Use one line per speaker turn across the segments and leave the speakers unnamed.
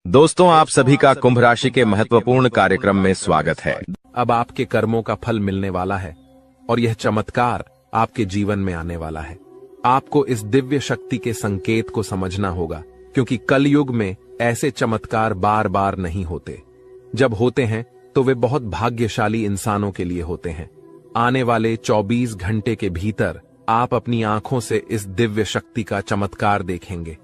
दोस्तों, आप सभी का कुंभ राशि के महत्वपूर्ण कार्यक्रम में स्वागत है।
अब आपके कर्मों का फल मिलने वाला है और यह चमत्कार आपके जीवन में आने वाला है। आपको इस दिव्य शक्ति के संकेत को समझना होगा, क्योंकि कलयुग में ऐसे चमत्कार बार बार नहीं होते। जब होते हैं तो वे बहुत भाग्यशाली इंसानों के लिए होते हैं। आने वाले 24 घंटे के भीतर आप अपनी आंखों से इस दिव्य शक्ति का चमत्कार देखेंगे।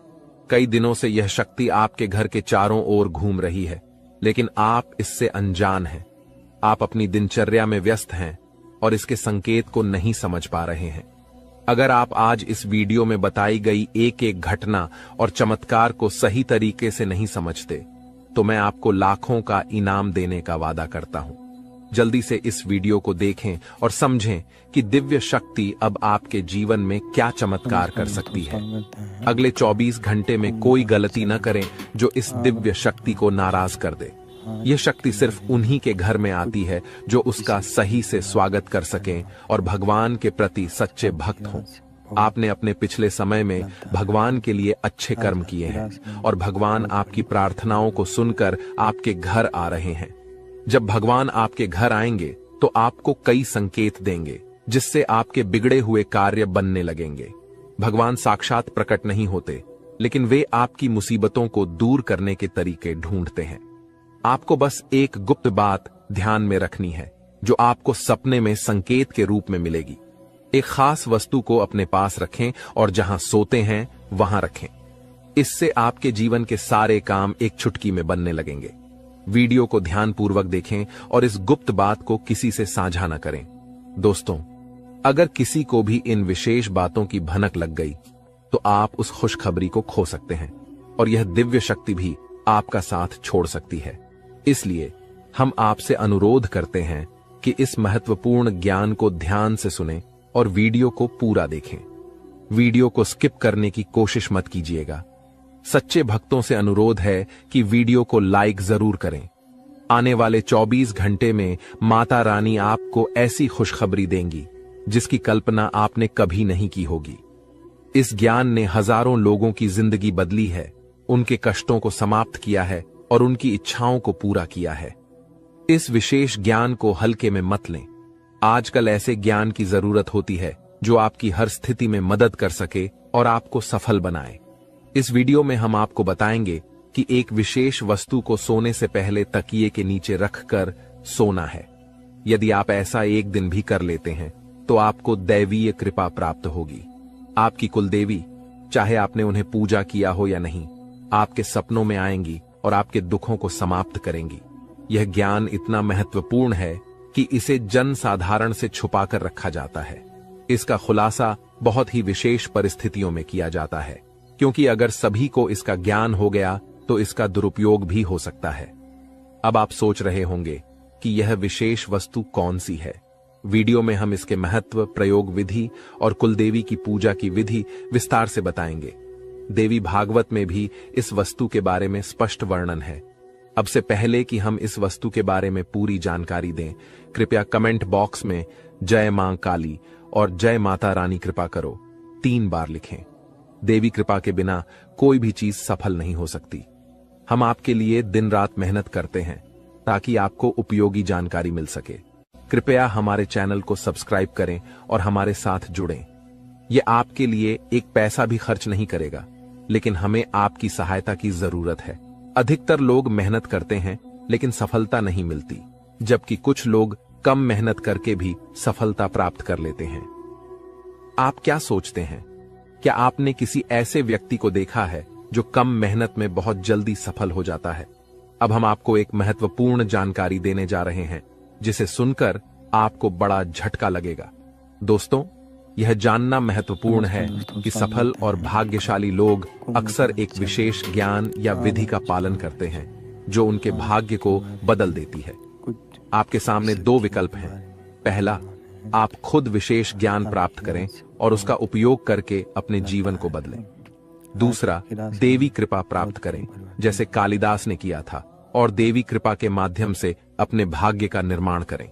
कई दिनों से यह शक्ति आपके घर के चारों ओर घूम रही है, लेकिन आप इससे अनजान हैं। आप अपनी दिनचर्या में व्यस्त हैं और इसके संकेत को नहीं समझ पा रहे हैं। अगर आप आज इस वीडियो में बताई गई एक एक घटना और चमत्कार को सही तरीके से नहीं समझते, तो मैं आपको लाखों का इनाम देने का वादा करता हूं। जल्दी से इस वीडियो को देखें और समझें कि दिव्य शक्ति अब आपके जीवन में क्या चमत्कार कर सकती है। अगले 24 घंटे में कोई गलती न करें जो इस दिव्य शक्ति को नाराज कर दे। यह शक्ति सिर्फ उन्हीं के घर में आती है जो उसका सही से स्वागत कर सकें और भगवान के प्रति सच्चे भक्त हों। आपने अपने पिछले समय में भगवान के लिए अच्छे कर्म किए हैं और भगवान आपकी प्रार्थनाओं को सुनकर आपके घर आ रहे हैं। जब भगवान आपके घर आएंगे तो आपको कई संकेत देंगे, जिससे आपके बिगड़े हुए कार्य बनने लगेंगे। भगवान साक्षात प्रकट नहीं होते, लेकिन वे आपकी मुसीबतों को दूर करने के तरीके ढूंढते हैं। आपको बस एक गुप्त बात ध्यान में रखनी है, जो आपको सपने में संकेत के रूप में मिलेगी। एक खास वस्तु को अपने पास रखें और जहां सोते हैं वहां रखें। इससे आपके जीवन के सारे काम एक चुटकी में बनने लगेंगे। वीडियो को ध्यानपूर्वक देखें और इस गुप्त बात को किसी से साझा न करें। दोस्तों, अगर किसी को भी इन विशेष बातों की भनक लग गई, तो आप उस खुशखबरी को खो सकते हैं और यह दिव्य शक्ति भी आपका साथ छोड़ सकती है। इसलिए हम आपसे अनुरोध करते हैं कि इस महत्वपूर्ण ज्ञान को ध्यान से सुनें और वीडियो को पूरा देखें। वीडियो को स्किप करने की कोशिश मत कीजिएगा। सच्चे भक्तों से अनुरोध है कि वीडियो को लाइक जरूर करें। आने वाले 24 घंटे में माता रानी आपको ऐसी खुशखबरी देंगी जिसकी कल्पना आपने कभी नहीं की होगी। इस ज्ञान ने हजारों लोगों की जिंदगी बदली है, उनके कष्टों को समाप्त किया है और उनकी इच्छाओं को पूरा किया है। इस विशेष ज्ञान को हल्के में मत लें। आजकल ऐसे ज्ञान की जरूरत होती है जो आपकी हर स्थिति में मदद कर सके और आपको सफल बनाए। इस वीडियो में हम आपको बताएंगे कि एक विशेष वस्तु को सोने से पहले तकिए के नीचे रखकर सोना है। यदि आप ऐसा एक दिन भी कर लेते हैं तो आपको दैवीय कृपा प्राप्त होगी। आपकी कुलदेवी, चाहे आपने उन्हें पूजा किया हो या नहीं, आपके सपनों में आएंगी और आपके दुखों को समाप्त करेंगी। यह ज्ञान इतना महत्वपूर्ण है कि इसे जन साधारण से छुपाकर रखा जाता है। इसका खुलासा बहुत ही विशेष परिस्थितियों में किया जाता है, क्योंकि अगर सभी को इसका ज्ञान हो गया तो इसका दुरुपयोग भी हो सकता है। अब आप सोच रहे होंगे कि यह विशेष वस्तु कौन सी है। वीडियो में हम इसके महत्व, प्रयोग विधि और कुलदेवी की पूजा की विधि विस्तार से बताएंगे। देवी भागवत में भी इस वस्तु के बारे में स्पष्ट वर्णन है। अब से पहले कि हम इस वस्तु के बारे में पूरी जानकारी दें, कृपया कमेंट बॉक्स में जय मां काली और जय माता रानी कृपा करो 3 बार लिखें। देवी कृपा के बिना कोई भी चीज सफल नहीं हो सकती। हम आपके लिए दिन रात मेहनत करते हैं ताकि आपको उपयोगी जानकारी मिल सके। कृपया हमारे चैनल को सब्सक्राइब करें और हमारे साथ जुड़ें। यह आपके लिए एक पैसा भी खर्च नहीं करेगा, लेकिन हमें आपकी सहायता की जरूरत है। अधिकतर लोग मेहनत करते हैं लेकिन सफलता नहीं मिलती, जबकि कुछ लोग कम मेहनत करके भी सफलता प्राप्त कर लेते हैं। आप क्या सोचते हैं? क्या आपने किसी ऐसे व्यक्ति को देखा है जो कम मेहनत में बहुत जल्दी सफल हो जाता है? अब हम आपको एक महत्वपूर्ण जानकारी देने जा रहे हैं, जिसे सुनकर आपको बड़ा झटका लगेगा। दोस्तों, यह जानना महत्वपूर्ण है कि सफल और भाग्यशाली लोग अक्सर एक विशेष ज्ञान या विधि का पालन करते हैं जो उनके भाग्य को बदल देती है। आपके सामने 2 विकल्प हैं। पहला, आप खुद विशेष ज्ञान प्राप्त करें और उसका उपयोग करके अपने जीवन को बदलें। दूसरा, देवी कृपा प्राप्त करें, जैसे कालिदास ने किया था, और देवी कृपा के माध्यम से अपने भाग्य का निर्माण करें।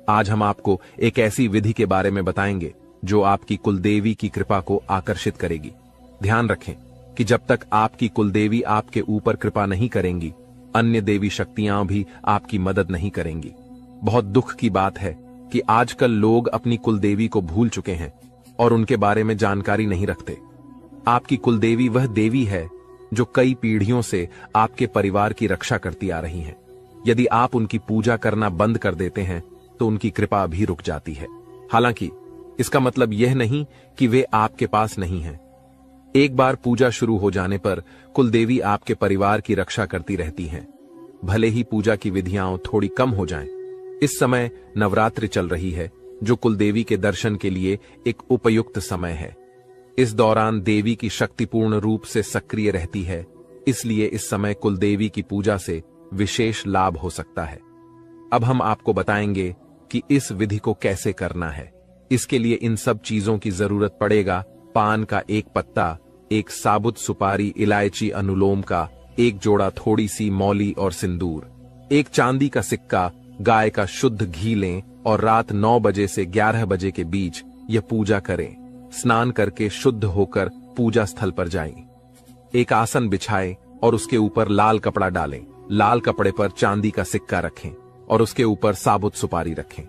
आज हम आपको एक ऐसी विधि के बारे में बताएंगे जो आपकी कुलदेवी की कृपा को आकर्षित करेगी। ध्यान रखें, यह विधि कि जब तक आपकी कुलदेवी आपके ऊपर कृपा नहीं करेंगी, अन्य देवी शक्तियां भी आपकी मदद नहीं करेंगी। बहुत दुख की बात है कि आजकल लोग अपनी कुलदेवी को भूल चुके हैं और उनके बारे में जानकारी नहीं रखते। आपकी कुलदेवी वह देवी है जो कई पीढ़ियों से आपके परिवार की रक्षा करती आ रही हैं। यदि आप उनकी पूजा करना बंद कर देते हैं तो उनकी कृपा भी रुक जाती है। हालांकि इसका मतलब यह नहीं कि वे आपके पास नहीं हैं। एक बार पूजा शुरू हो जाने पर कुलदेवी आपके परिवार की रक्षा करती रहती हैं। भले ही पूजा की विधियां थोड़ी कम हो जाएं। इस समय नवरात्रि चल रही है, जो कुलदेवी के दर्शन के लिए एक उपयुक्त समय है। इस दौरान देवी की शक्ति पूर्ण रूप से सक्रिय रहती है, इसलिए इस समय कुलदेवी की पूजा से विशेष लाभ हो सकता है। अब हम आपको बताएंगे कि इस विधि को कैसे करना है। इसके लिए इन सब चीजों की जरूरत पड़ेगा: पान का एक पत्ता, एक साबुत सुपारी, इलायची, अनुलोम का एक जोड़ा, थोड़ी सी मौली और सिंदूर, एक चांदी का सिक्का, गाय का शुद्ध घी लें और रात 9 बजे से 11 बजे के बीच यह पूजा करें। स्नान करके शुद्ध होकर पूजा स्थल पर जाएं। एक आसन बिछाएं और उसके ऊपर लाल कपड़ा डालें। लाल कपड़े पर चांदी का सिक्का रखें और उसके ऊपर साबुत सुपारी रखें।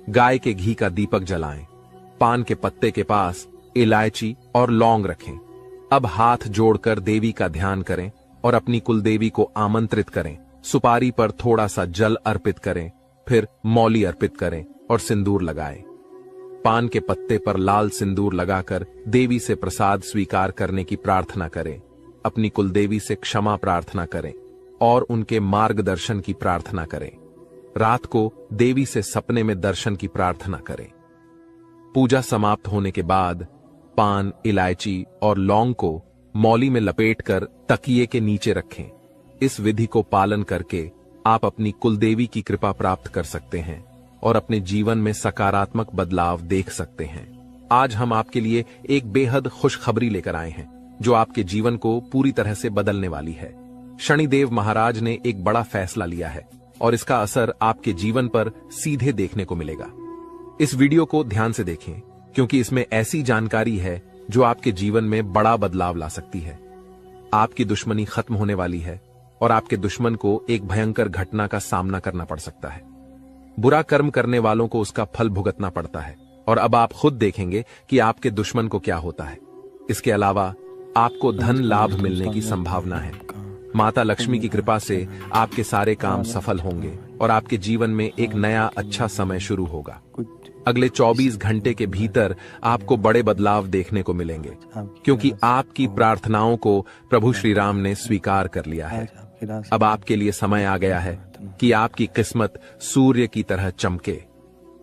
गाय के घी का दीपक जलाएं। पान के पत्ते के पास इलायची और लौंग रखें। अब हाथ जोड़कर देवी का ध्यान करें और अपनी कुलदेवी को आमंत्रित करें। सुपारी पर थोड़ा सा जल अर्पित करें, फिर मौली अर्पित करें और सिंदूर लगाएं। पान के पत्ते पर लाल सिंदूर लगाकर देवी से प्रसाद स्वीकार करने की प्रार्थना करें। अपनी कुलदेवी से क्षमा प्रार्थना करें और उनके मार्गदर्शन की प्रार्थना करें। रात को देवी से सपने में दर्शन की प्रार्थना करें। पूजा समाप्त होने के बाद पान, इलायची और लौंग को मौली में लपेटकर तकिए के नीचे रखें। इस विधि को पालन करके आप अपनी कुलदेवी की कृपा प्राप्त कर सकते हैं और अपने जीवन में सकारात्मक बदलाव देख सकते हैं। आज हम आपके लिए एक बेहद खुशखबरी लेकर आए हैं, जो आपके जीवन को पूरी तरह से बदलने वाली है। शनिदेव महाराज ने एक बड़ा फैसला लिया है और इसका असर आपके जीवन पर सीधे देखने को मिलेगा। इस वीडियो को ध्यान से देखें, क्योंकि इसमें ऐसी जानकारी है जो आपके जीवन में बड़ा बदलाव ला सकती है। आपकी दुश्मनी खत्म होने वाली है और आपके दुश्मन को एक भयंकर घटना का सामना करना पड़ सकता है। बुरा कर्म करने वालों को उसका फल भुगतना पड़ता है और अब आप खुद देखेंगे कि आपके दुश्मन को क्या होता है। इसके अलावा आपको धन लाभ मिलने की संभावना है। माता लक्ष्मी की कृपा से आपके सारे काम सफल होंगे और आपके जीवन में एक नया अच्छा समय शुरू होगा। अगले 24 घंटे के भीतर आपको बड़े बदलाव देखने को मिलेंगे, क्योंकि आपकी प्रार्थनाओं को प्रभु श्री राम ने स्वीकार कर लिया है। अब आपके लिए समय आ गया है कि आपकी किस्मत सूर्य की तरह चमके।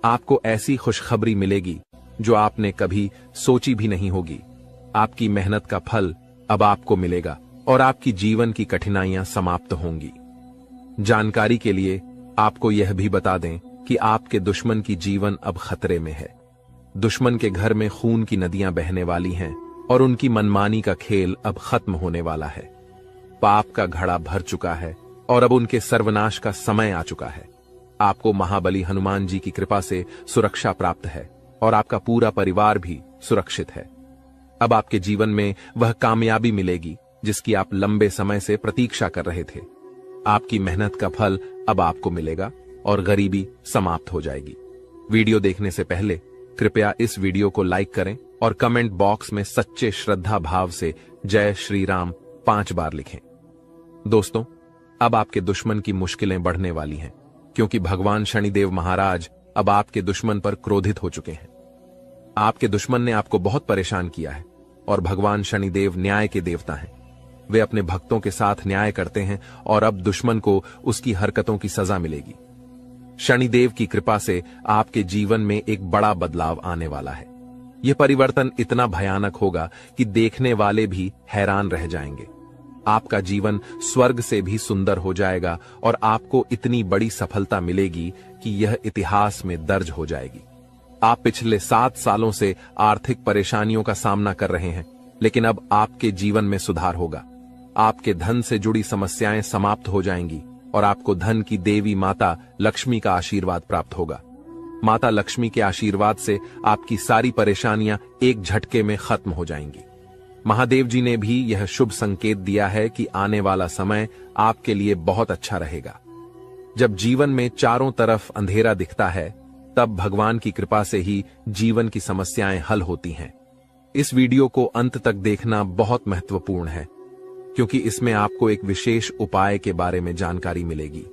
आपको ऐसी खुशखबरी मिलेगी जो आपने कभी सोची भी नहीं होगी। आपकी मेहनत का फल अब आपको मिलेगा और आपकी जीवन की कठिनाइयां समाप्त होंगी। जानकारी के लिए आपको यह भी बता दें कि आपके दुश्मन की जीवन अब खतरे में है। दुश्मन के घर में खून की नदियां बहने वाली हैं और उनकी मनमानी का खेल अब खत्म होने वाला है। पाप का घड़ा भर चुका है और अब उनके सर्वनाश का समय आ चुका है। आपको महाबली हनुमान जी की कृपा से सुरक्षा प्राप्त है और आपका पूरा परिवार भी सुरक्षित है। अब आपके जीवन में वह कामयाबी मिलेगी जिसकी आप लंबे समय से प्रतीक्षा कर रहे थे। आपकी मेहनत का फल अब आपको मिलेगा और गरीबी समाप्त हो जाएगी। वीडियो देखने से पहले कृपया इस वीडियो को लाइक करें और कमेंट बॉक्स में सच्चे श्रद्धा भाव से जय श्री राम 5 बार लिखें। दोस्तों, अब आपके दुश्मन की मुश्किलें बढ़ने वाली हैं, क्योंकि भगवान शनिदेव महाराज अब आपके दुश्मन पर क्रोधित हो चुके हैं। आपके दुश्मन ने आपको बहुत परेशान किया है और भगवान शनिदेव न्याय के देवता हैं। वे अपने भक्तों के साथ न्याय करते हैं और अब दुश्मन को उसकी हरकतों की सजा मिलेगी। शनिदेव की कृपा से आपके जीवन में एक बड़ा बदलाव आने वाला है। यह परिवर्तन इतना भयानक होगा कि देखने वाले भी हैरान रह जाएंगे। आपका जीवन स्वर्ग से भी सुंदर हो जाएगा और आपको इतनी बड़ी सफलता मिलेगी कि यह इतिहास में दर्ज हो जाएगी। आप पिछले 7 सालों से आर्थिक परेशानियों का सामना कर रहे हैं, लेकिन अब आपके जीवन में सुधार होगा। आपके धन से जुड़ी समस्याएं समाप्त हो जाएंगी और आपको धन की देवी माता लक्ष्मी का आशीर्वाद प्राप्त होगा। माता लक्ष्मी के आशीर्वाद से आपकी सारी परेशानियां एक झटके में खत्म हो जाएंगी। महादेव जी ने भी यह शुभ संकेत दिया है कि आने वाला समय आपके लिए बहुत अच्छा रहेगा। जब जीवन में चारों तरफ अंधेरा दिखता है, तब भगवान की कृपा से ही जीवन की समस्याएं हल होती हैं। इस वीडियो को अंत तक देखना बहुत महत्वपूर्ण है, क्योंकि इसमें आपको एक विशेष उपाय के बारे में जानकारी मिलेगी।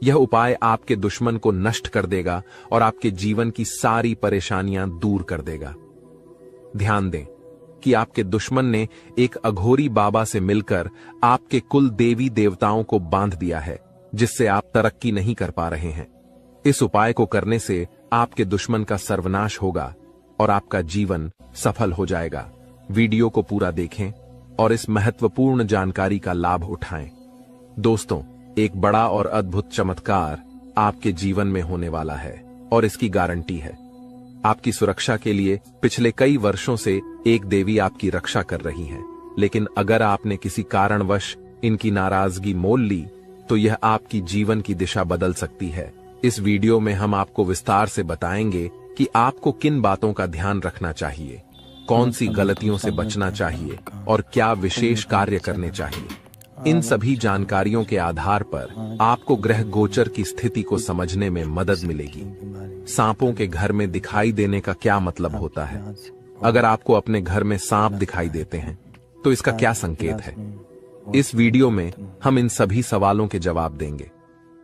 यह उपाय आपके दुश्मन को नष्ट कर देगा और आपके जीवन की सारी परेशानियां दूर कर देगा। ध्यान दें कि आपके दुश्मन ने एक अघोरी बाबा से मिलकर आपके कुल देवी देवताओं को बांध दिया है, जिससे आप तरक्की नहीं कर पा रहे हैं। इस उपाय को करने से आपके दुश्मन का सर्वनाश होगा और आपका जीवन सफल हो जाएगा। वीडियो को पूरा देखें और इस महत्वपूर्ण जानकारी का लाभ उठाएं। दोस्तों, एक बड़ा और अद्भुत चमत्कार आपके जीवन में होने वाला है और इसकी गारंटी है। आपकी सुरक्षा के लिए पिछले कई वर्षों से एक देवी आपकी रक्षा कर रही है, लेकिन अगर आपने किसी कारणवश इनकी नाराजगी मोल ली तो यह आपकी जीवन की दिशा बदल सकती है। इस वीडियो में हम आपको विस्तार से बताएंगे कि आपको किन बातों का ध्यान रखना चाहिए, कौन सी गलतियों से बचना चाहिए और क्या विशेष कार्य करने चाहिए। इन सभी जानकारियों के आधार पर आपको ग्रह गोचर की स्थिति को समझने में मदद मिलेगी। सांपों के घर में दिखाई देने का क्या मतलब होता है? अगर आपको अपने घर में सांप दिखाई देते हैं तो इसका क्या संकेत है? इस वीडियो में हम इन सभी सवालों के जवाब देंगे।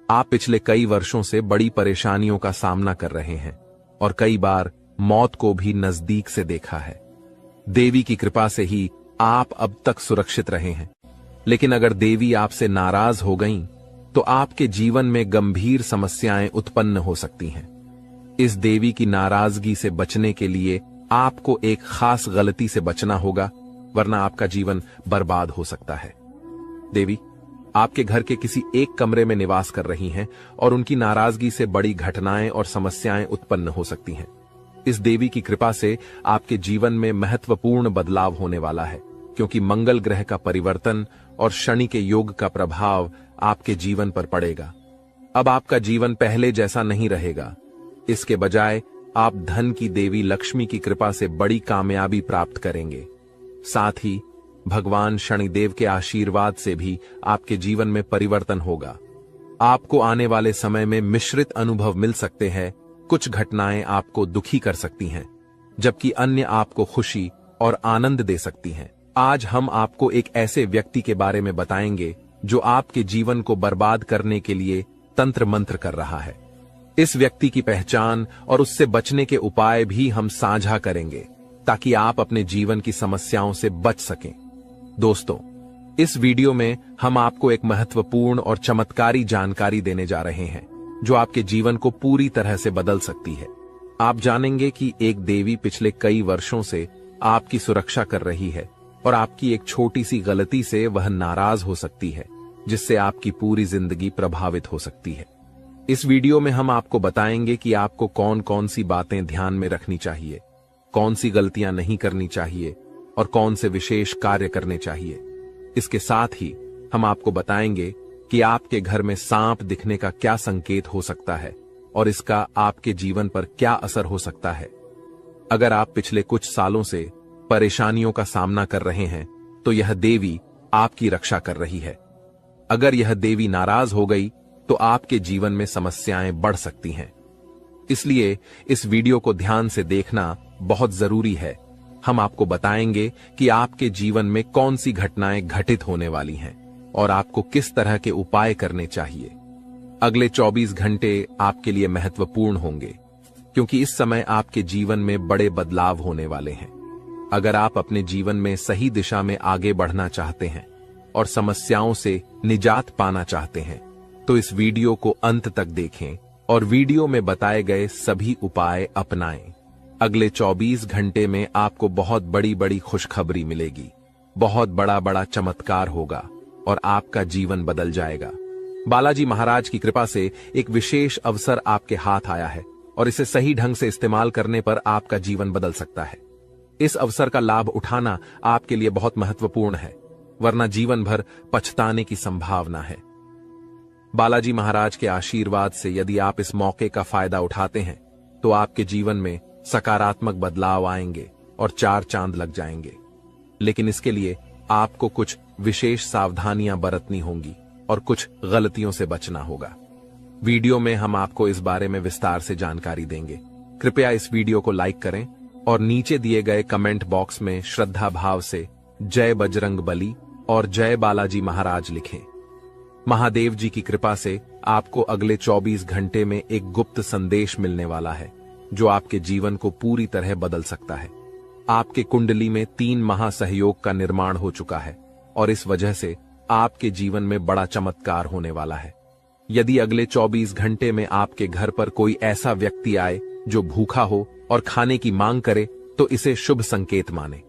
आप पिछले कई वर्षों से बड़ी परेशानियों का सामना कर रहे हैं और कई बार मौत को भी नजदीक से देखा है। देवी की कृपा से ही आप अब तक सुरक्षित रहे हैं, लेकिन अगर देवी आपसे नाराज हो गईं, तो आपके जीवन में गंभीर समस्याएं उत्पन्न हो सकती हैं। इस देवी की नाराजगी से बचने के लिए आपको एक खास गलती से बचना होगा, वरना आपका जीवन बर्बाद हो सकता है। देवी आपके घर के किसी एक कमरे में निवास कर रही हैं और उनकी नाराजगी से बड़ी घटनाएं और समस्याएं उत्पन्न हो सकती हैं। इस देवी की कृपा से आपके जीवन में महत्वपूर्ण बदलाव होने वाला है, क्योंकि मंगल ग्रह का परिवर्तन और शनि के योग का प्रभाव आपके जीवन पर पड़ेगा। अब आपका जीवन पहले जैसा नहीं रहेगा। इसके बजाय आप धन की देवी लक्ष्मी की कृपा से बड़ी कामयाबी प्राप्त करेंगे। साथ ही भगवान शनिदेव के आशीर्वाद से भी आपके जीवन में परिवर्तन होगा। आपको आने वाले समय में मिश्रित अनुभव मिल सकते हैं। कुछ घटनाएं आपको दुखी कर सकती हैं, जबकि अन्य आपको खुशी और आनंद दे सकती हैं। आज हम आपको एक ऐसे व्यक्ति के बारे में बताएंगे जो आपके जीवन को बर्बाद करने के लिए तंत्र मंत्र कर रहा है। इस व्यक्ति की पहचान और उससे बचने के उपाय भी हम साझा करेंगे, ताकि आप अपने जीवन की समस्याओं से बच सकें। दोस्तों, इस वीडियो में हम आपको एक महत्वपूर्ण और चमत्कारी जानकारी देने जा रहे हैं, जो आपके जीवन को पूरी तरह से बदल सकती है। आप जानेंगे कि एक देवी पिछले कई वर्षों से आपकी सुरक्षा कर रही है और आपकी एक छोटी सी गलती से वह नाराज हो सकती है, जिससे आपकी पूरी जिंदगी प्रभावित हो सकती है। इस वीडियो में हम आपको बताएंगे कि आपको कौन कौन सी बातें ध्यान में रखनी चाहिए, कौन सी गलतियां नहीं करनी चाहिए और कौन से विशेष कार्य करने चाहिए। इसके साथ ही हम आपको बताएंगे कि आपके घर में सांप दिखने का क्या संकेत हो सकता है और इसका आपके जीवन पर क्या असर हो सकता है। अगर आप पिछले कुछ सालों से परेशानियों का सामना कर रहे हैं, तो यह देवी आपकी रक्षा कर रही है। अगर यह देवी नाराज हो गई तो आपके जीवन में समस्याएं बढ़ सकती हैं। इसलिए इस वीडियो को ध्यान से देखना बहुत जरूरी है। हम आपको बताएंगे कि आपके जीवन में कौन सी घटनाएं घटित होने वाली हैं और आपको किस तरह के उपाय करने चाहिए। अगले 24 घंटे आपके लिए महत्वपूर्ण होंगे, क्योंकि इस समय आपके जीवन में बड़े बदलाव होने वाले हैं। अगर आप अपने जीवन में सही दिशा में आगे बढ़ना चाहते हैं और समस्याओं से निजात पाना चाहते हैं, तो इस वीडियो को अंत तक देखें और वीडियो में बताए गए सभी उपाय अपनाएं। अगले 24 घंटे में आपको बहुत बड़ी बड़ी खुशखबरी मिलेगी, बहुत बड़ा बड़ा चमत्कार होगा और आपका जीवन बदल जाएगा। बालाजी महाराज की कृपा से एक विशेष अवसर आपके हाथ आया है और इसे सही ढंग से इस्तेमाल करने पर आपका जीवन बदल सकता है। इस अवसर का लाभ उठाना आपके लिए बहुत महत्वपूर्ण है, वरना जीवन भर पछताने की संभावना है। बालाजी महाराज के आशीर्वाद से यदि आप इस मौके का फायदा उठाते हैं, तो आपके जीवन में सकारात्मक बदलाव आएंगे और 4 चांद लग जाएंगे। लेकिन इसके लिए आपको कुछ विशेष सावधानियां बरतनी होंगी और कुछ गलतियों से बचना होगा। वीडियो में हम आपको इस बारे में विस्तार से जानकारी देंगे। कृपया इस वीडियो को लाइक करें और नीचे दिए गए कमेंट बॉक्स में श्रद्धा भाव से जय बजरंग बली और जय बालाजी महाराज लिखें। महादेव जी की कृपा से आपको अगले 24 घंटे में एक गुप्त संदेश मिलने वाला है जो आपके जीवन को पूरी तरह बदल सकता है। आपके कुंडली में 3 महासहयोग का निर्माण हो चुका है और इस वजह से आपके जीवन में बड़ा चमत्कार होने वाला है। यदि अगले 24 घंटे में आपके घर पर कोई ऐसा व्यक्ति आए जो भूखा हो और खाने की मांग करे तो इसे शुभ संकेत माने।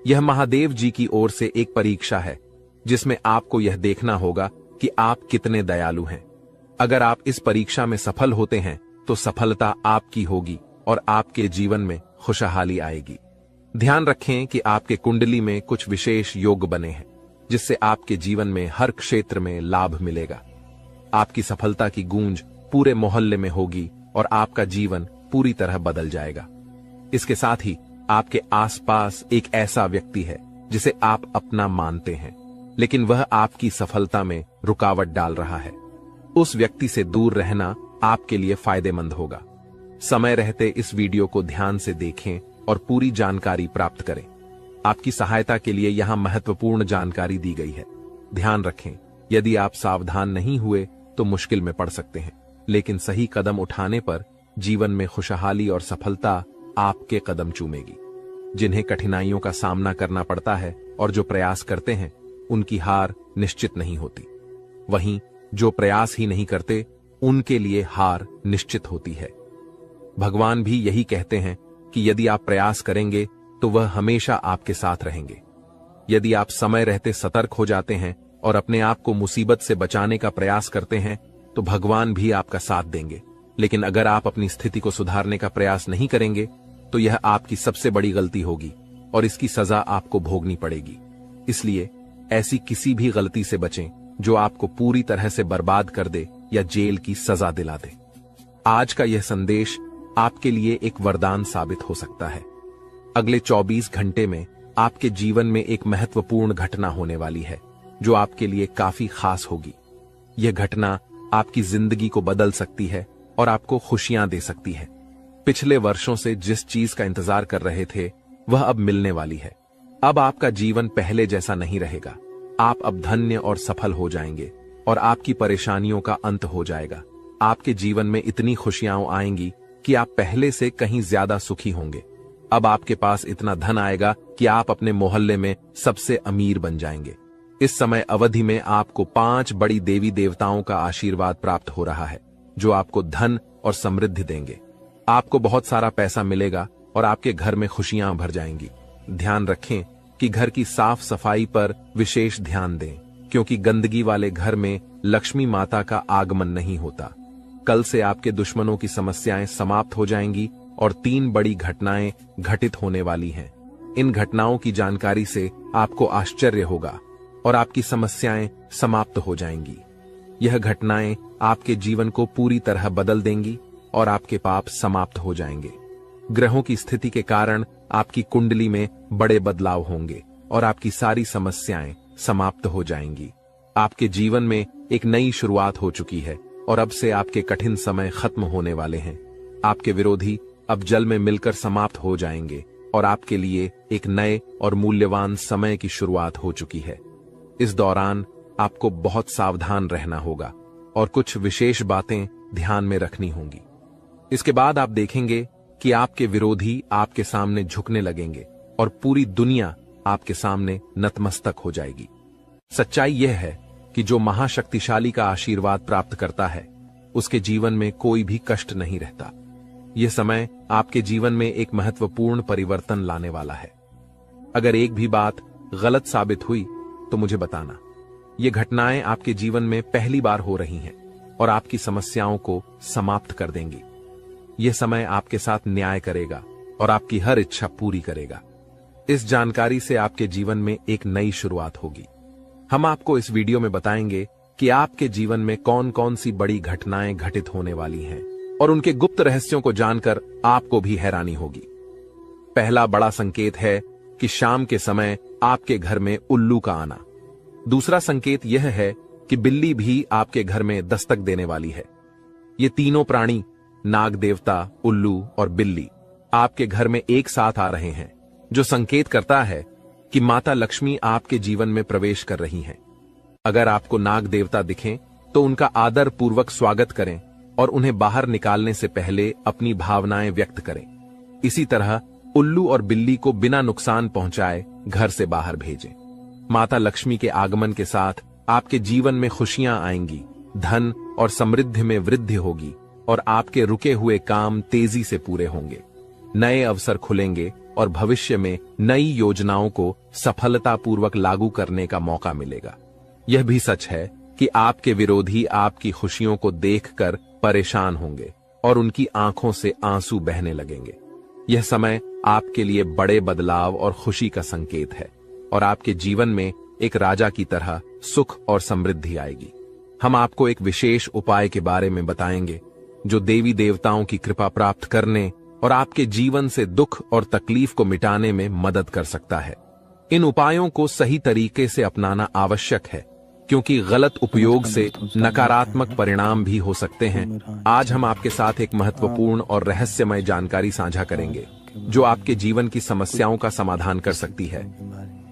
यह महादेव जी की ओर से एक परीक्षा है जिसमें आपको यह देखना होगा कि आप कितने दयालु हैं। अगर आप इस परीक्षा में सफल होते हैं तो सफलता आपकी होगी और आपके जीवन में खुशहाली आएगी। ध्यान रखें कि आपके कुंडली में कुछ विशेष योग बने हैं जिससे आपके जीवन में हर क्षेत्र में लाभ मिलेगा। आपकी सफलता की गूंज पूरे मोहल्ले में होगी और आपका जीवन पूरी तरह बदल जाएगा। इसके साथ ही आपके आसपास एक ऐसा व्यक्ति है जिसे आप अपना मानते हैं, लेकिन वह आपकी सफलता में रुकावट डाल रहा है। उस व्यक्ति से दूर रहना आपके लिए फायदेमंद होगा। समय रहते इस वीडियो को ध्यान से देखें और पूरी जानकारी प्राप्त करें। आपकी सहायता के लिए यहां महत्वपूर्ण जानकारी दी गई है। ध्यान रखें, यदि आप सावधान नहीं हुए तो मुश्किल में पड़ सकते हैं, लेकिन सही कदम उठाने पर जीवन में खुशहाली और सफलता आपके कदम चूमेगी। जिन्हें कठिनाइयों का सामना करना पड़ता है और जो प्रयास करते हैं उनकी हार निश्चित नहीं होती। वहीं जो प्रयास ही नहीं करते उनके लिए हार निश्चित होती है। भगवान भी यही कहते हैं कि यदि आप प्रयास करेंगे तो वह हमेशा आपके साथ रहेंगे। यदि आप समय रहते सतर्क हो जाते हैं और अपने आप को मुसीबत से बचाने का प्रयास करते हैं तो भगवान भी आपका साथ देंगे। लेकिन अगर आप अपनी स्थिति को सुधारने का प्रयास नहीं करेंगे तो यह आपकी सबसे बड़ी गलती होगी और इसकी सजा आपको भोगनी पड़ेगी। इसलिए ऐसी किसी भी गलती से बचें जो आपको पूरी तरह से बर्बाद कर दे या जेल की सजा दिला दे। आज का यह संदेश आपके लिए एक वरदान साबित हो सकता है। अगले 24 घंटे में आपके जीवन में एक महत्वपूर्ण घटना होने वाली है जो आपके लिए काफी खास होगी। यह घटना आपकी जिंदगी को बदल सकती है और आपको खुशियां दे सकती है। पिछले वर्षों से जिस चीज का इंतजार कर रहे थे वह अब मिलने वाली है। अब आपका जीवन पहले जैसा नहीं रहेगा। आप अब धन्य और सफल हो जाएंगे और आपकी परेशानियों का अंत हो जाएगा। आपके जीवन में इतनी खुशियां आएंगी कि आप पहले से कहीं ज्यादा सुखी होंगे। अब आपके पास इतना धन आएगा कि आप अपने मोहल्ले में सबसे अमीर बन जाएंगे। इस समय अवधि में आपको 5 बड़ी देवी देवताओं का आशीर्वाद प्राप्त हो रहा है जो आपको धन और समृद्धि देंगे। आपको बहुत सारा पैसा मिलेगा और आपके घर में खुशियां भर जाएंगी। ध्यान रखें कि घर की साफ सफाई पर विशेष ध्यान दें, क्योंकि गंदगी वाले घर में लक्ष्मी माता का आगमन नहीं होता। कल से आपके दुश्मनों की समस्याएं समाप्त हो जाएंगी और 3 बड़ी घटनाएं घटित होने वाली हैं। इन घटनाओं की जानकारी से आपको आश्चर्य होगा और आपकी समस्याएं समाप्त हो जाएंगी। यह घटनाएं आपके जीवन को पूरी तरह बदल देंगी और आपके पाप समाप्त हो जाएंगे। ग्रहों की स्थिति के कारण आपकी कुंडली में बड़े बदलाव होंगे और आपकी सारी समस्याएं समाप्त हो जाएंगी। आपके जीवन में एक नई शुरुआत हो चुकी है और अब से आपके कठिन समय खत्म होने वाले हैं। आपके विरोधी अब जल में मिलकर समाप्त हो जाएंगे और आपके लिए एक नए और मूल्यवान समय की शुरुआत हो चुकी है। इस दौरान आपको बहुत सावधान रहना होगा और कुछ विशेष बातें ध्यान में रखनी होंगी। इसके बाद आप देखेंगे कि आपके विरोधी आपके सामने झुकने लगेंगे और पूरी दुनिया आपके सामने नतमस्तक हो जाएगी। सच्चाई यह है कि जो महाशक्तिशाली का आशीर्वाद प्राप्त करता है उसके जीवन में कोई भी कष्ट नहीं रहता। यह समय आपके जीवन में एक महत्वपूर्ण परिवर्तन लाने वाला है। अगर एक भी बात गलत साबित हुई तो मुझे बताना। ये घटनाएं आपके जीवन में पहली बार हो रही हैं और आपकी समस्याओं को समाप्त कर देंगी। यह समय आपके साथ न्याय करेगा और आपकी हर इच्छा पूरी करेगा। इस जानकारी से आपके जीवन में एक नई शुरुआत होगी। हम आपको इस वीडियो में बताएंगे कि आपके जीवन में कौन कौन सी बड़ी घटनाएं घटित होने वाली हैं और उनके गुप्त रहस्यों को जानकर आपको भी हैरानी होगी। पहला बड़ा संकेत है कि शाम के समय आपके घर में उल्लू का आना। दूसरा संकेत यह है कि बिल्ली भी आपके घर में दस्तक देने वाली है। ये तीनों प्राणी, नाग देवता, उल्लू और बिल्ली, आपके घर में एक साथ आ रहे हैं, जो संकेत करता है कि माता लक्ष्मी आपके जीवन में प्रवेश कर रही हैं। अगर आपको नाग देवता दिखें तो उनका आदर पूर्वक स्वागत करें और उन्हें बाहर निकालने से पहले अपनी भावनाएं व्यक्त करें। इसी तरह उल्लू और बिल्ली को बिना नुकसान पहुंचाए घर से बाहर भेजें। माता लक्ष्मी के आगमन के साथ आपके जीवन में खुशियां आएंगी, धन और समृद्धि में वृद्धि होगी और आपके रुके हुए काम तेजी से पूरे होंगे। नए अवसर खुलेंगे और भविष्य में नई योजनाओं को सफलतापूर्वक लागू करने का मौका मिलेगा। यह भी सच है कि आपके विरोधी आपकी खुशियों को देखकर परेशान होंगे और उनकी आंखों से आंसू बहने लगेंगे। यह समय आपके लिए बड़े बदलाव और खुशी का संकेत है और आपके जीवन में एक राजा की तरह सुख और समृद्धि आएगी। हम आपको एक विशेष उपाय के बारे में बताएंगे जो देवी देवताओं की कृपा प्राप्त करने और आपके जीवन से दुख और तकलीफ को मिटाने में मदद कर सकता है। इन उपायों को सही तरीके से अपनाना आवश्यक है, क्योंकि गलत उपयोग से नकारात्मक परिणाम भी हो सकते हैं। आज हम आपके साथ एक महत्वपूर्ण और रहस्यमय जानकारी साझा करेंगे जो आपके जीवन की समस्याओं का समाधान कर सकती है।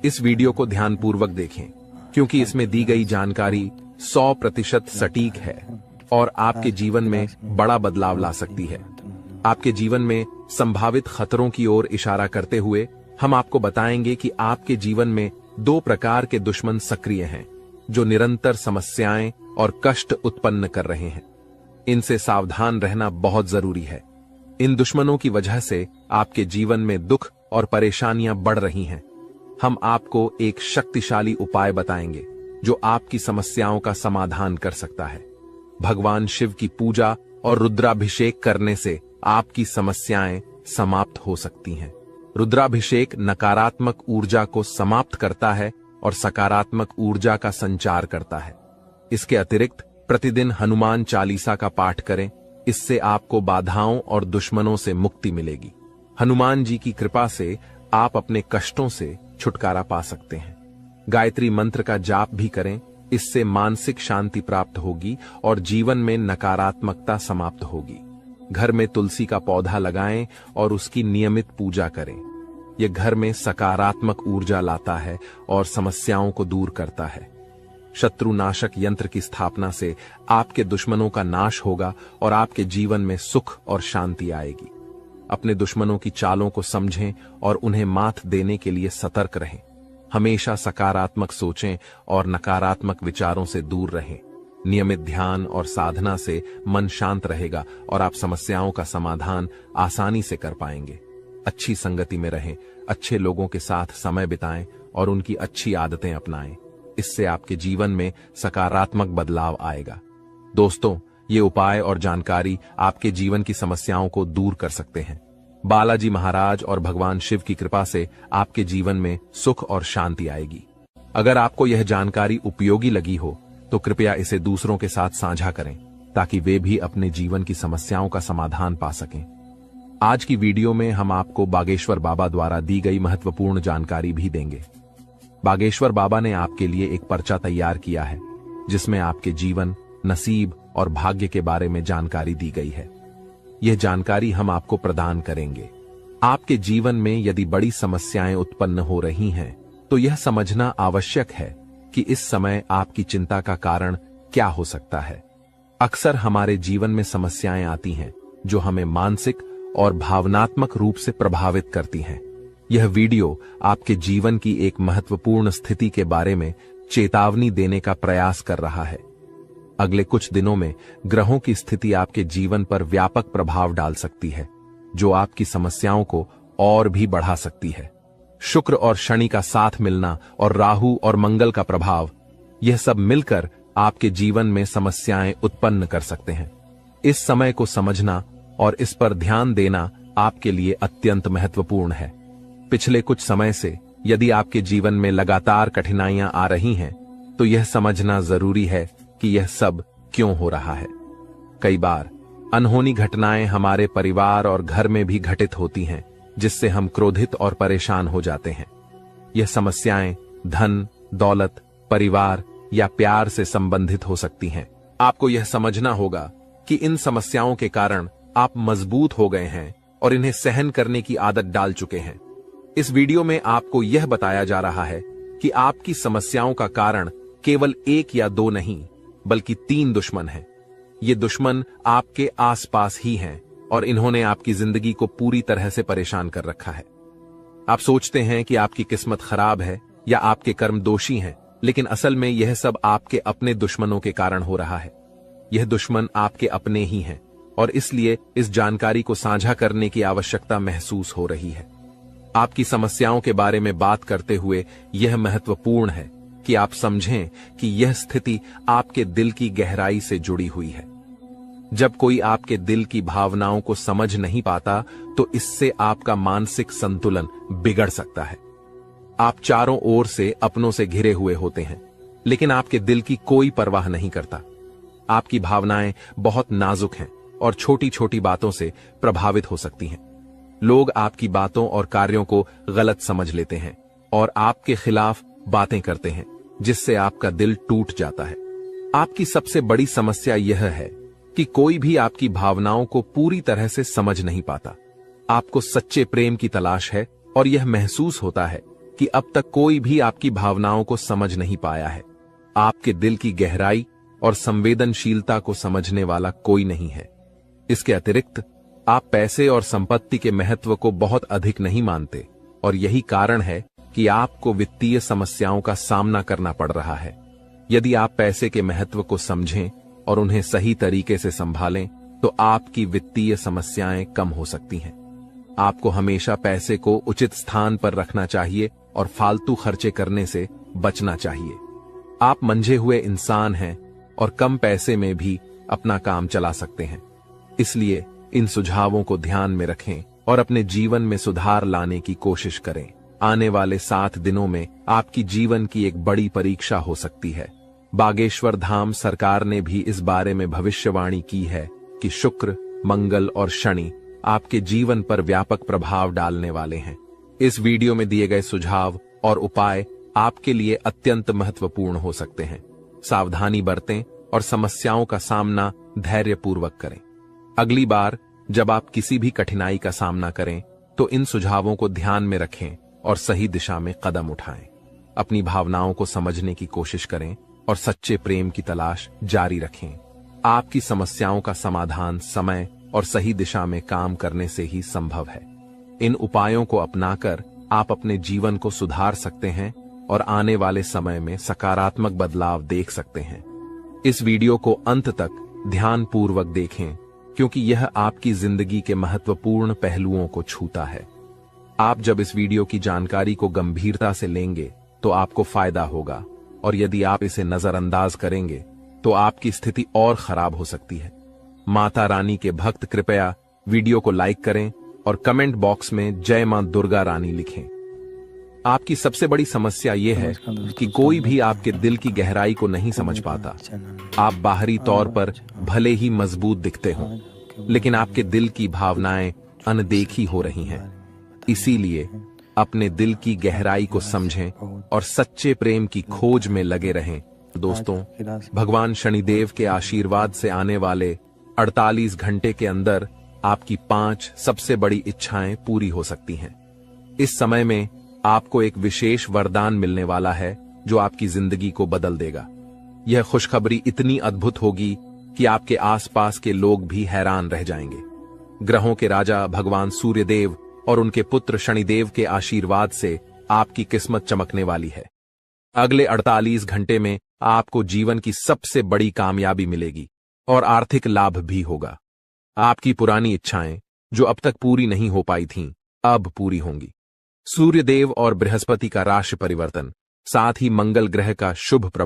इस वीडियो को ध्यानपूर्वक देखें, क्योंकि इसमें दी गई जानकारी 100% सटीक है और आपके जीवन में बड़ा बदलाव ला सकती है। आपके जीवन में संभावित खतरों की ओर इशारा करते हुए हम आपको बताएंगे कि आपके जीवन में 2 प्रकार के दुश्मन सक्रिय हैं जो निरंतर समस्याएं और कष्ट उत्पन्न कर रहे हैं। इनसे सावधान रहना बहुत जरूरी है। इन दुश्मनों की वजह से आपके जीवन में दुख और परेशानियां बढ़ रही हैं। हम आपको एक शक्तिशाली उपाय बताएंगे जो आपकी समस्याओं का समाधान कर सकता है। भगवान शिव की पूजा और रुद्राभिषेक करने से आपकी समस्याएं समाप्त हो सकती हैं। रुद्राभिषेक नकारात्मक ऊर्जा को समाप्त करता है और सकारात्मक ऊर्जा का संचार करता है। इसके अतिरिक्त प्रतिदिन हनुमान चालीसा का पाठ करें। इससे आपको बाधाओं और दुश्मनों से मुक्ति मिलेगी। हनुमान जी की कृपा से आप अपने कष्टों से छुटकारा पा सकते हैं। गायत्री मंत्र का जाप भी करें। इससे मानसिक शांति प्राप्त होगी और जीवन में नकारात्मकता समाप्त होगी। घर में तुलसी का पौधा लगाएं और उसकी नियमित पूजा करें। यह घर में सकारात्मक ऊर्जा लाता है और समस्याओं को दूर करता है। शत्रुनाशक यंत्र की स्थापना से आपके दुश्मनों का नाश होगा और आपके जीवन में सुख और शांति आएगी। अपने दुश्मनों की चालों को समझें और उन्हें मात देने के लिए सतर्क रहें। हमेशा सकारात्मक सोचें और नकारात्मक विचारों से दूर रहें। नियमित ध्यान और साधना से मन शांत रहेगा और आप समस्याओं का समाधान आसानी से कर पाएंगे। अच्छी संगति में रहें, अच्छे लोगों के साथ समय बिताएं और उनकी अच्छी आदतें अपनाएं। इससे आपके जीवन में सकारात्मक बदलाव आएगा। दोस्तों, ये उपाय और जानकारी आपके जीवन की समस्याओं को दूर कर सकते हैं। बालाजी महाराज और भगवान शिव की कृपा से आपके जीवन में सुख और शांति आएगी। अगर आपको यह जानकारी उपयोगी लगी हो तो कृपया इसे दूसरों के साथ साझा करें ताकि वे भी अपने जीवन की समस्याओं का समाधान पा सकें। आज की वीडियो में हम आपको बागेश्वर बाबा द्वारा दी गई महत्वपूर्ण जानकारी भी देंगे। बागेश्वर बाबा ने आपके लिए एक पर्चा तैयार किया है जिसमें आपके जीवन, नसीब और भाग्य के बारे में जानकारी दी गई है। यह जानकारी हम आपको प्रदान करेंगे। आपके जीवन में यदि बड़ी समस्याएं उत्पन्न हो रही हैं, तो यह समझना आवश्यक है कि इस समय आपकी चिंता का कारण क्या हो सकता है। अक्सर हमारे जीवन में समस्याएं आती हैं जो हमें मानसिक और भावनात्मक रूप से प्रभावित करती हैं। यह वीडियो आपके जीवन की एक महत्वपूर्ण स्थिति के बारे में चेतावनी देने का प्रयास कर रहा है। अगले कुछ दिनों में ग्रहों की स्थिति आपके जीवन पर व्यापक प्रभाव डाल सकती है, जो आपकी समस्याओं को और भी बढ़ा सकती है। शुक्र और शनि का साथ मिलना और राहु और मंगल का प्रभाव, यह सब मिलकर आपके जीवन में समस्याएं उत्पन्न कर सकते हैं। इस समय को समझना और इस पर ध्यान देना आपके लिए अत्यंत महत्वपूर्ण है। पिछले कुछ समय से यदि आपके जीवन में लगातार कठिनाइयां आ रही हैं, तो यह समझना जरूरी है कि यह सब क्यों हो रहा है। कई बार अनहोनी घटनाएं हमारे परिवार और घर में भी घटित होती हैं, जिससे हम क्रोधित और परेशान हो जाते हैं। यह समस्याएं धन, दौलत, परिवार या प्यार से संबंधित हो सकती हैं। आपको यह समझना होगा कि इन समस्याओं के कारण आप मजबूत हो गए हैं और इन्हें सहन करने की आदत डाल चुके हैं। इस वीडियो में आपको यह बताया जा रहा है कि आपकी समस्याओं का कारण केवल 1 या 2 नहीं, बल्कि 3 दुश्मन हैं। ये दुश्मन आपके आसपास ही हैं और इन्होंने आपकी जिंदगी को पूरी तरह से परेशान कर रखा है। आप सोचते हैं कि आपकी किस्मत खराब है या आपके कर्म दोषी हैं, लेकिन असल में यह सब आपके अपने दुश्मनों के कारण हो रहा है। यह दुश्मन आपके अपने ही हैं और इसलिए इस जानकारी को साझा करने की आवश्यकता महसूस हो रही है। आपकी समस्याओं के बारे में बात करते हुए यह महत्वपूर्ण है कि आप समझें कि यह स्थिति आपके दिल की गहराई से जुड़ी हुई है। जब कोई आपके दिल की भावनाओं को समझ नहीं पाता तो इससे आपका मानसिक संतुलन बिगड़ सकता है। आप चारों ओर से अपनों से घिरे हुए होते हैं, लेकिन आपके दिल की कोई परवाह नहीं करता। आपकी भावनाएं बहुत नाजुक हैं और छोटी छोटी बातों से प्रभावित हो सकती हैं। लोग आपकी बातों और कार्यों को गलत समझ लेते हैं और आपके खिलाफ बातें करते हैं, जिससे आपका दिल टूट जाता है। आपकी सबसे बड़ी समस्या यह है कि कोई भी आपकी भावनाओं को पूरी तरह से समझ नहीं पाता। आपको सच्चे प्रेम की तलाश है और यह महसूस होता है कि अब तक कोई भी आपकी भावनाओं को समझ नहीं पाया है। आपके दिल की गहराई और संवेदनशीलता को समझने वाला कोई नहीं है। इसके अतिरिक्त आप पैसे और संपत्ति के महत्व को बहुत अधिक नहीं मानते और यही कारण है कि आपको वित्तीय समस्याओं का सामना करना पड़ रहा है। यदि आप पैसे के महत्व को समझें और उन्हें सही तरीके से संभालें तो आपकी वित्तीय समस्याएं कम हो सकती हैं। आपको हमेशा पैसे को उचित स्थान पर रखना चाहिए और फालतू खर्चे करने से बचना चाहिए। आप मंझे हुए इंसान हैं और कम पैसे में भी अपना काम चला सकते हैं। इसलिए इन सुझावों को ध्यान में रखें और अपने जीवन में सुधार लाने की कोशिश करें। आने वाले 7 दिनों में आपकी जीवन की एक बड़ी परीक्षा हो सकती है। बागेश्वर धाम सरकार ने भी इस बारे में भविष्यवाणी की है कि शुक्र, मंगल और शनि आपके जीवन पर व्यापक प्रभाव डालने वाले हैं। इस वीडियो में दिए गए सुझाव और उपाय आपके लिए अत्यंत महत्वपूर्ण हो सकते हैं। सावधानी बरतें और समस्याओं का सामना धैर्यपूर्वक करें। अगली बार जब आप किसी भी कठिनाई का सामना करें तो इन सुझावों को ध्यान में रखें और सही दिशा में कदम उठाएं। अपनी भावनाओं को समझने की कोशिश करें और सच्चे प्रेम की तलाश जारी रखें। आपकी समस्याओं का समाधान समय और सही दिशा में काम करने से ही संभव है। इन उपायों को अपनाकर आप अपने जीवन को सुधार सकते हैं और आने वाले समय में सकारात्मक बदलाव देख सकते हैं। इस वीडियो को अंत तक ध्यानपूर्वक देखें क्योंकि यह आपकी जिंदगी के महत्वपूर्ण पहलुओं को छूता है। आप जब इस वीडियो की जानकारी को गंभीरता से लेंगे तो आपको फायदा होगा और यदि आप इसे नजरअंदाज करेंगे तो आपकी स्थिति और खराब हो सकती है। माता रानी के भक्त कृपया वीडियो को लाइक करें और कमेंट बॉक्स में जय मां दुर्गा रानी लिखें। आपकी सबसे बड़ी समस्या यह है कि कोई भी आपके दिल की गहराई को नहीं समझ पाता। आप बाहरी तौर पर भले ही मजबूत दिखते हों, लेकिन आपके दिल की भावनाएं अनदेखी हो रही हैं। इसीलिए अपने दिल की गहराई को समझें और सच्चे प्रेम की खोज में लगे रहें। दोस्तों, भगवान शनिदेव के आशीर्वाद से आने वाले 48 घंटे के अंदर आपकी 5 सबसे बड़ी इच्छाएं पूरी हो सकती हैं। इस समय में आपको एक विशेष वरदान मिलने वाला है जो आपकी जिंदगी को बदल देगा। यह खुशखबरी इतनी अद्भुत होगी कि आपके आसपास के लोग भी हैरान रह जाएंगे। ग्रहों के राजा भगवान सूर्यदेव और उनके पुत्र शनिदेव के आशीर्वाद से आपकी किस्मत चमकने वाली है। अगले 48 घंटे में आपको जीवन की सबसे बड़ी कामयाबी मिलेगी और आर्थिक लाभ भी होगा। आपकी पुरानी इच्छाएं जो अब तक पूरी नहीं हो पाई थीं, अब पूरी होंगी। सूर्यदेव और बृहस्पति का राशि परिवर्तन, साथ ही मंगल ग्रह का शुभ प्रभाव